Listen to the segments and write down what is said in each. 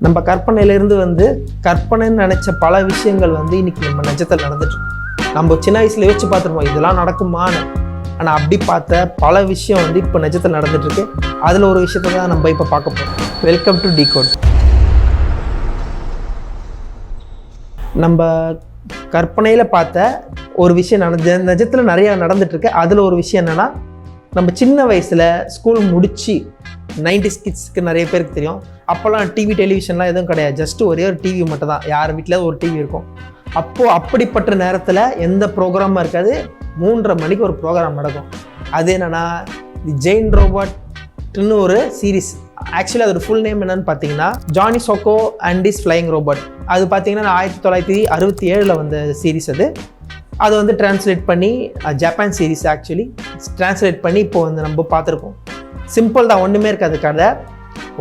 நம்ம கற்பனையிலேருந்து வந்து கற்பனைன்னு நினச்ச பல விஷயங்கள் வந்து இன்னைக்கு நம்ம நிஜத்தில் நடந்துட்டு நம்ம சின்ன வயசுல யோசிச்சு பார்த்துருப்போம் இதெல்லாம் நடக்குமான்னு. ஆனால் அப்படி பார்த்த பல விஷயம் வந்து இப்போ நிஜத்தில் நடந்துட்டுருக்கு. அதில் ஒரு விஷயத்த தான் நம்ம இப்போ பார்க்க போகிறோம். Welcome to decode. நம்ம கற்பனையில் பார்த்த ஒரு விஷயம் நிஜத்தில் நிறையா நடந்துட்டுருக்கு. அதில் ஒரு விஷயம் என்னென்னா, நம்ம சின்ன வயசில் ஸ்கூல் முடித்து 90s கிட்ஸ்க்கு நிறைய பேருக்கு தெரியும், அப்போல்லாம் டிவி டெலிவிஷன்லாம் எதுவும் கிடையாது. ஜஸ்ட்டு ஒரே ஒரு டிவி மட்டும் தான், யார் வீட்டில் ஒரு டிவி இருக்கும். அப்போது அப்படிப்பட்ட நேரத்தில் எந்த ப்ரோக்ராமாக இருக்காது, 3:30 மணிக்கு ஒரு ப்ரோக்ராம் நடக்கும். அது என்னென்னா தி ஜெயின் ரோபோட்னு ஒரு சீரீஸ். ஆக்சுவலி அதோட ஃபுல் நேம் என்னன்னு பார்த்தீங்கன்னா Johnny Sokko and his flying robot. அது பார்த்தீங்கன்னா 1967 வந்த சீரீஸ். அது வந்து டிரான்ஸ்லேட் பண்ணி ஜப்பான் சீரீஸ் ஆக்சுவலி டிரான்ஸ்லேட் பண்ணி இப்போ வந்து நம்ம பார்த்துருக்கோம். சிம்பிள் தான், ஒன்றுமே இருக்காது கதை.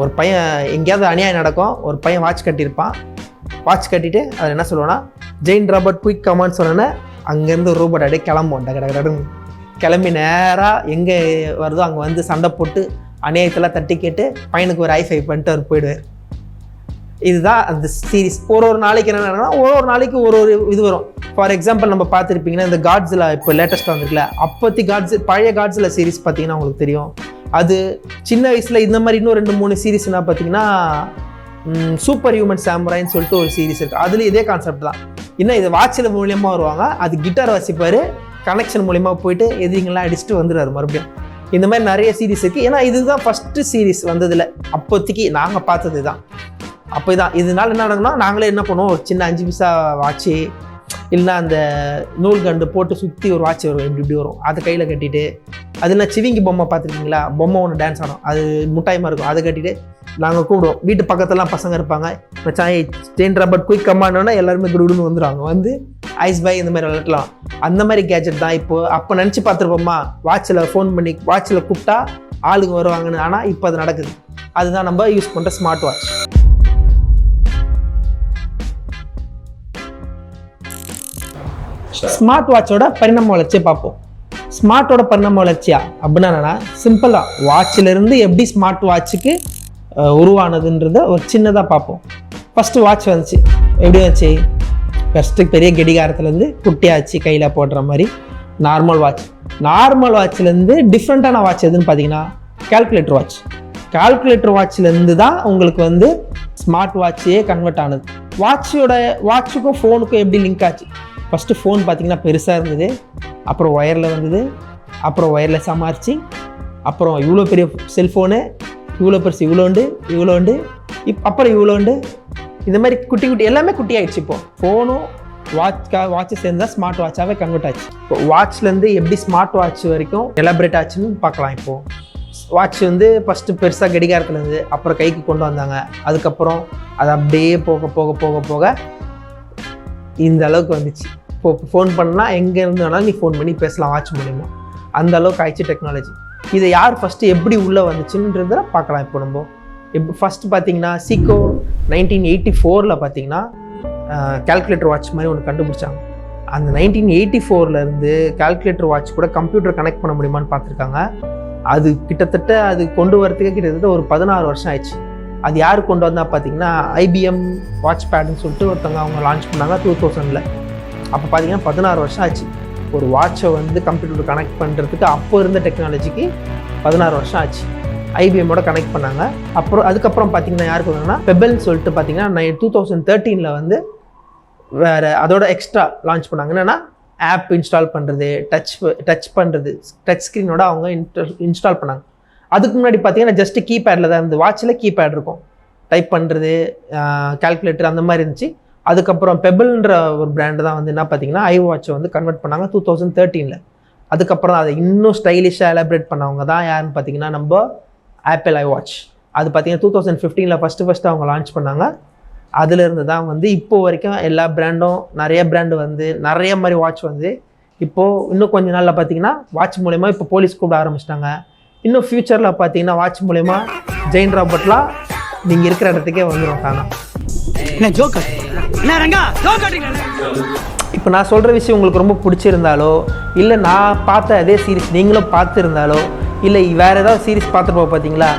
ஒரு பையன் எங்கேயாவது அநியாயம் நடக்கும், ஒரு பையன் வாட்ச் கட்டியிருப்பான். வாட்ச் கட்டிட்டு அது என்ன சொல்லுவோன்னா ஜெயின் ரோபோட் குயிக் கமான்னு சொன்னோன்னே அங்கேருந்து ஒரு ரோபோட் அப்படியே கிளம்பும். கடகடன்னு கிளம்பி நேராக எங்கே வருதோ அங்கே வந்து சண்டை போட்டு அநியாயத்தெல்லாம் தட்டி கேட்டு பையனுக்கு ஒரு ஹை-ஃபை பண்ணிட்டு அவர் போயிடுவார். இதுதான் அந்த சீரீஸ். ஒரு நாளைக்கு என்னென்னா ஒரு நாளைக்கு ஒரு இது வரும். ஃபார் எக்ஸாம்பிள் நம்ம பார்த்துருப்பீங்கன்னா இந்த காட்ஸில் இப்போ லேட்டஸ்ட்டாக வந்துருக்குல்ல, அப்போத்தி பழைய காட்ஸில் சீரீஸ் பார்த்தீங்கன்னா உங்களுக்கு தெரியும். அது சின்ன வயசில் இந்த மாதிரி இன்னும் 2-3 சீரீஸ்னா பார்த்தீங்கன்னா சூப்பர் ஹியூமன் சாமுராயின்னு சொல்லிட்டு ஒரு சீரீஸ் இருக்குது. அதுலேயும் இதே கான்செப்ட் தான். இன்னும் இது வாட்சில் மூலியமாக வருவாங்க, அது கிட்டார் வாசிப்பார், கனெக்ஷன் மூலியமாக போயிட்டு எதிரிங்கெல்லாம் அடிச்சுட்டு வந்துடுவார் மறுபடியும். இந்த மாதிரி நிறைய சீரீஸ் இருக்குது. ஏன்னா இதுதான் ஃபஸ்ட்டு சீரீஸ் வந்ததில்லை, அப்போதைக்கு நாங்கள் பார்த்தது தான். அப்போ தான் இதனால என்ன நடக்குன்னா, நாங்களே என்ன பண்ணுவோம், ஒரு சின்ன 5 பைசா வாட்சி இல்லைன்னா அந்த நூல் கண்டு போட்டு சுற்றி ஒரு வாட்ச் வரும், இப்படி வரும், அதை கையில் கட்டிட்டு, அது என்ன சிவிங்கி பொம்மை பார்த்துருக்கீங்களா, பொம்மை ஒன்று டான்ஸ் ஆடும், அது முட்டாயமாக இருக்கும், அதை கட்டிட்டு நாங்கள் கூப்பிடுவோம். வீட்டு பக்கத்துலலாம் பசங்க இருப்பாங்க, ஜெயின் ரோபோட் குயிக் கமாண்டோன்னா எல்லாருமே குடுன்னு வந்துடுவாங்க, வந்து ஐஸ் பாய் இந்த மாதிரி விளையாடலாம். அந்த மாதிரி கேஜெட் தான் இப்போது. அப்போ நினச்சி பார்த்துருப்போம்மா, வாட்சில் ஃபோன் பண்ணி வாட்சில் கூப்பிட்டா ஆளுங்க வருவாங்கன்னு. ஆனால் இப்போ அது நடக்குது. அதுதான் நம்ம யூஸ் பண்ணுற ஸ்மார்ட் வாட்ச். ஸ்மார்ட் வாட்சோட பரிணாம வளர்ச்சியை பார்ப்போம். ஸ்மார்ட்டோட பரிணாம வளர்ச்சியா அப்படின்னா என்னன்னா, சிம்பிளாக வாட்சிலிருந்து எப்படி ஸ்மார்ட் வாட்சுக்கு உருவானதுன்றத ஒரு சின்னதாக பார்ப்போம். ஃபஸ்ட்டு வாட்ச் வந்துச்சு, எப்படி வந்துச்சு, ஃபஸ்ட்டு பெரிய கடிகாரத்துலேருந்து குட்டியாச்சு கையில் போடுற மாதிரி நார்மல் வாட்ச். நார்மல் வாட்ச்லேருந்து டிஃப்ரெண்ட்டான வாட்ச் எதுன்னு பார்த்தீங்கன்னா கால்குலேட்டர் வாட்ச். கால்குலேட்டர் வாட்ச்லேருந்து தான் உங்களுக்கு வந்து ஸ்மார்ட் வாட்சே கன்வெர்ட் ஆனது. வாட்சுக்கும் ஃபோனுக்கும் எப்படி லிங்க் ஆச்சு? ஃபஸ்ட்டு ஃபோன் பார்த்தீங்கன்னா பெருசாக இருந்தது, அப்புறம் ஒயரில் வந்தது, அப்புறம் ஒயர்லெஸ்ஸாக மாறிச்சு, அப்புறம் இவ்வளோ பெரிய செல்ஃபோனு, இவ்வளோ பெருசு, இவ்வளோண்டு, அப்புறம் இவ்வளோண்டு, இந்த மாதிரி குட்டி குட்டி எல்லாமே குட்டி ஆகிடுச்சு. இப்போது ஃபோனும் வாட்சை சேர்ந்து தான் ஸ்மார்ட் வாட்சாகவே கன்வெர்ட் ஆச்சு. இப்போ வாட்ச்லேருந்து எப்படி ஸ்மார்ட் வாட்ச் வரைக்கும் எலாபரேட் ஆச்சுன்னு பார்க்கலாம். இப்போது வாட்ச் வந்து ஃபஸ்ட்டு பெருசாக கடிகாரத்தில் இருந்தது, அப்புறம் கைக்கு கொண்டு வந்தாங்க. அதுக்கப்புறம் அது அப்படியே போக போக போக போக இந்த அளவுக்கு வந்துச்சு. இப்போ ஃபோன் பண்ணால் எங்கே இருந்து வேணாலும் நீ ஃபோன் பண்ணி பேசலாம் வாட்ச் மூலிமா. அந்த அளவுக்கு ஆயிடுச்சு டெக்னாலஜி. இதை யார் ஃபஸ்ட்டு எப்படி உள்ளே வந்துச்சுன்றத பார்க்கலாம். இப்போ நம்ம ஃபஸ்ட்டு பார்த்தீங்கன்னா சீக்கோ 1984 பார்த்தீங்கன்னா கால்குலேட்டர் வாட்ச் மாதிரி ஒன்று கண்டுபிடிச்சாங்க. அந்த 1984 கால்குலேட்டர் வாட்ச் கூட கம்ப்யூட்டர் கனெக்ட் பண்ண முடியுமான்னு பார்த்துருக்காங்க. அது கிட்டத்தட்ட அது கொண்டு வரதுக்கு கிட்டத்தட்ட ஒரு 16 வருஷம் ஆயிடுச்சு. அது யார் கொண்டு வந்தா பார்த்தீங்கன்னா ஐபிஎம் வாட்ச் பேடுன்னு சொல்லிட்டு ஒருத்தவங்க அவங்க லான்ச் பண்ணாங்க 2000. அப்போ பார்த்தீங்கன்னா 16 வருஷம் ஆச்சு ஒரு வாட்சை வந்து கம்ப்யூட்டர் கனெக்ட் பண்ணுறதுக்கு. அப்போ இருந்த டெக்னாலஜிக்கு 16 வருஷம் ஆச்சு. ஐபிஎம்மோட கனெக்ட் பண்ணாங்க. அதுக்கப்புறம் பார்த்தீங்கன்னா யாருக்கு வந்தாங்கன்னா பெபல்னு சொல்லிட்டு பார்த்தீங்கன்னா 2013 வந்து வேறு அதோட எக்ஸ்ட்ரா லான்ச் பண்ணாங்க. என்னென்னா ஆப் இன்ஸ்டால் பண்ணுறது, டச் பண்ணுறது, டச் ஸ்க்ரீனோட அவங்க இன்ஸ்டால் பண்ணாங்க. அதுக்கு முன்னாடி பார்த்தீங்கன்னா ஜஸ்ட்டு கீபேடில் தான் இருந்து, வாட்சில் கீபேட் இருக்கும், டைப் பண்ணுறது, கால்குலேட்டர் அந்த மாதிரி இருந்துச்சு. அதுக்கப்புறம் பெபிள்ன்ற ஒரு பிராண்டு தான் வந்து என்ன பார்த்தீங்கன்னா ஐ வாட்சை வந்து கன்வெர்ட் பண்ணாங்க 2013. அதுக்கப்புறம் அதை இன்னும் ஸ்டைலிஷாக எலாபரேட் பண்ணவங்க தான் யாருன்னு பார்த்தீங்கன்னா நம்ம ஆப்பிள் ஐ வாட்ச். அது பார்த்தீங்கன்னா 2015 ஃபஸ்ட்டு அவங்க லான்ச் பண்ணாங்க. அதுலேருந்து தான் வந்து இப்போது வரைக்கும் எல்லா பிராண்டும் நிறைய பிராண்டு வந்து நிறைய மாதிரி வாட்ச் வந்து இப்போது இன்னும் கொஞ்ச நாளில் பார்த்தீங்கன்னா வாட்ச் மூலயமா இப்போ போலீஸ் கூப்பிட ஆரம்பிச்சிட்டாங்க. இன்னும் ஃப்யூச்சரில் பார்த்தீங்கன்னா வாட்ச் மூலயமா ஜெயின் ரோபோட்லாம் நீங்கள் இருக்கிற இடத்துக்கே வந்துடும் தானா. இப்போ நான் சொல்கிற விஷயம் உங்களுக்கு ரொம்ப பிடிச்சிருந்தாலோ, இல்லை நான் பார்த்த அதே சீரீஸ் நீங்களும் பார்த்துருந்தாலோ, இல்லை வேறு ஏதாவது சீரீஸ் பார்த்துட்டு பார்த்தீங்களா,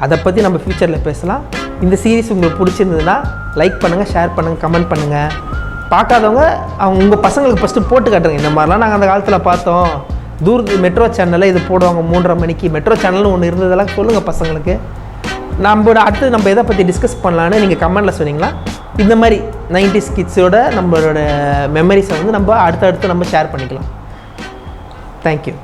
அதை பற்றி நம்ம ஃப்யூச்சரில் பேசலாம். இந்த சீரிஸ் உங்களுக்கு பிடிச்சிருந்ததுன்னா லைக் பண்ணுங்கள், ஷேர் பண்ணுங்கள், கமெண்ட் பண்ணுங்கள். பார்க்காதவங்க உங்கள் பசங்களுக்கு ஃபஸ்ட்டு போட்டு காட்டுங்க. இந்த மாதிரிலாம் நாங்கள் அந்த காலத்தில் பார்த்தோம், மெட்ரோ சேனலில் இது போடுவாங்க 3:30 மணிக்கு, மெட்ரோ சேனல்னு ஒன்று இருந்ததெல்லாம் சொல்லுங்கள் பசங்களுக்கு. அடுத்து நம்ம எதை பற்றி டிஸ்கஸ் பண்ணலான்னு நீங்கள் கமெண்டில் சொன்னீங்களா, இந்த மாதிரி 90s கிட்ஸோட நம்மளோட மெமரிஸை வந்து நம்ம அடுத்தடுத்து நம்ம ஷேர் பண்ணிக்கலாம். தேங்க்யூ.